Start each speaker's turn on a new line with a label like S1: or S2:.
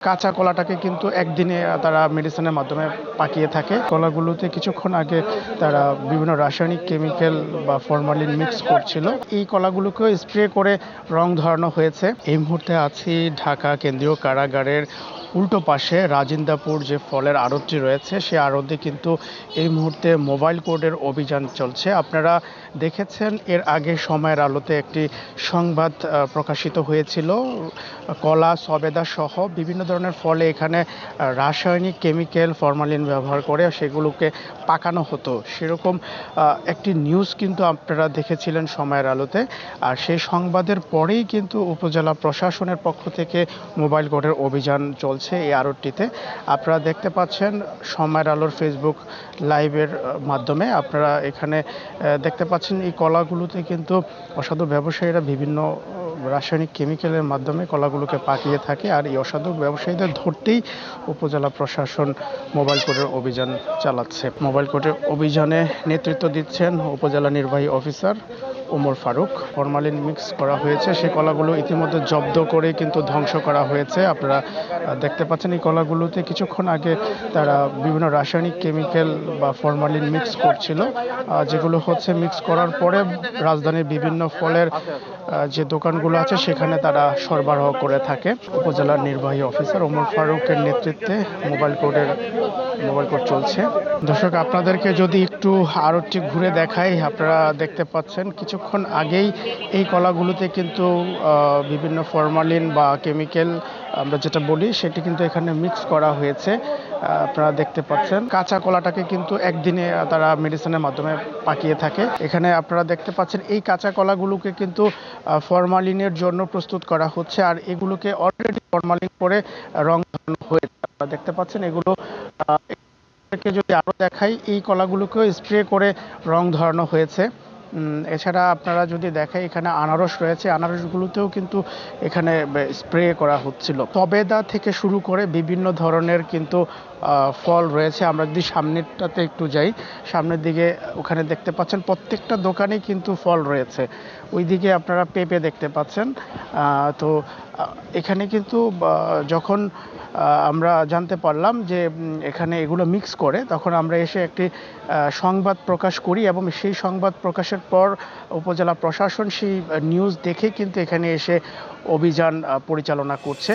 S1: কাঁচা কলাটাকে কিন্তু একদিনে তারা মেডিসিনের মাধ্যমে পাকিয়ে থাকে। কলাগুলোতে কিছুক্ষণ আগে তারা বিভিন্ন রাসায়নিক কেমিক্যাল বা ফরমালিন মিক্স করছিল। এই কলাগুলোকেও স্প্রে করে রং ধরানো হয়েছে। এই মুহূর্তে আছি ঢাকা কেন্দ্রীয় কারাগারের উল্টো পাশে রাজিন্দাপুর যে ফলের আড়তটি রয়েছে, সেই আড়তে কিন্তু এই মুহূর্তে মোবাইল কোর্টের অভিযান চলছে। আপনারা দেখেছেন এর আগে সময়ের আলোতে একটি সংবাদ প্রকাশিত হয়েছিল। কলা, সবেদা সহ বিভিন্ন ধরনের ফলে এখানে রাসায়নিক কেমিক্যাল ফরমালিন ব্যবহার করে সেগুলোকে পাকানো হতো, সেরকম একটি নিউজ কিন্তু আপনারা দেখেছিলেন সময়ের আলোতে। আর সেই সংবাদের পরেই কিন্তু উপজেলা প্রশাসনের পক্ষ থেকে মোবাইল কোর্টের অভিযান চলছে এই আড়তটিতে। আপনারা দেখতে পাচ্ছেন সময়ের আলোর ফেসবুক লাইভের মাধ্যমে। আপনারা এখানে দেখতে পাচ্ছেন এই কলাগুলোতে কিন্তু অসাধু ব্যবসায়ীরা বিভিন্ন রাসায়নিক কেমিক্যালের মাধ্যমে কলাগুলোকে পাকিয়ে থাকে। আর এই অসাধু ব্যবসায়ীদের ধরতেই উপজেলা প্রশাসন মোবাইল কোর্টের অভিযান চালাচ্ছে। মোবাইল কোর্টের অভিযানে নেতৃত্ব দিচ্ছেন উপজেলা নির্বাহী officer Omar Faruk. Formalin mix করা হয়েছে, সেই কলাগুলো ইতিমধ্যে জব্দ করে কিন্তু ধ্বংস করা হয়েছে। আপনারা দেখতে পাচ্ছেন এই কলাগুলোতে কিছুক্ষণ আগে তারা বিভিন্ন রাসায়নিক কেমিক্যাল বা ফরমালিন মিক্স করছিল, যেগুলো হচ্ছে মিক্স করার পরে রাজধানীর বিভিন্ন ফলের যে দোকানগুলো আছে সেখানে তারা সরবরাহ করে থাকে। উপজেলার নির্বাহী অফিসার ওমর ফারুকের নেতৃত্বে মোবাইল কোর্ট চলছে। দর্শক, আপনাদেরকে যদি একটু আরটি ঘুরে দেখাই, আপনারা দেখতে পাচ্ছেন কিছুক্ষণ আগেই এই কলাগুলোতে কিন্তু বিভিন্ন ফরমালিন বা কেমিক্যাল আমরা যেটা বলি সেটি কিন্তু এখানে মিক্স করা হয়েছে। আপনারা দেখতে পাচ্ছেন কাঁচা কলাটাকে কিন্তু একদিনে তারা মেডিসিনের মাধ্যমে পাকিয়ে থাকে। এখানে আপনারা দেখতে পাচ্ছেন এই কাঁচা কলাগুলোকে কিন্তু ফরমালিনের জন্য প্রস্তুত করা হচ্ছে, আর এগুলোকে অলরেডি ফরমালিন করে রং ধরানো হয়েছে। আপনারা দেখতে পাচ্ছেন এগুলো যদি আরো দেখাই, এই কলাগুলোকেও স্প্রে করে রং ধরানো হয়েছে। এছাড়া আপনারা যদি দেখেন এখানে আনারস রয়েছে, আনারসগুলোতেও কিন্তু এখানে স্প্রে করা হচ্ছিল। সবেদা থেকে শুরু করে বিভিন্ন ধরনের কিন্তু ফল রয়েছে। আমরা যদি সামনেরটাতে একটু যাই, সামনের দিকে ওখানে দেখতে পাচ্ছেন প্রত্যেকটা দোকানেই কিন্তু ফল রয়েছে। ওইদিকে আপনারা পেঁপে দেখতে পাচ্ছেন। তো এখানে কিন্তু যখন আমরা জানতে পারলাম যে এখানে এগুলো মিক্স করে, তখন আমরা এসে একটি সংবাদ প্রকাশ করি এবং সেই সংবাদ প্রকাশের পর উপজেলা প্রশাসন সেই নিউজ দেখে কিন্তু এখানে এসে অভিযান পরিচালনা করছে।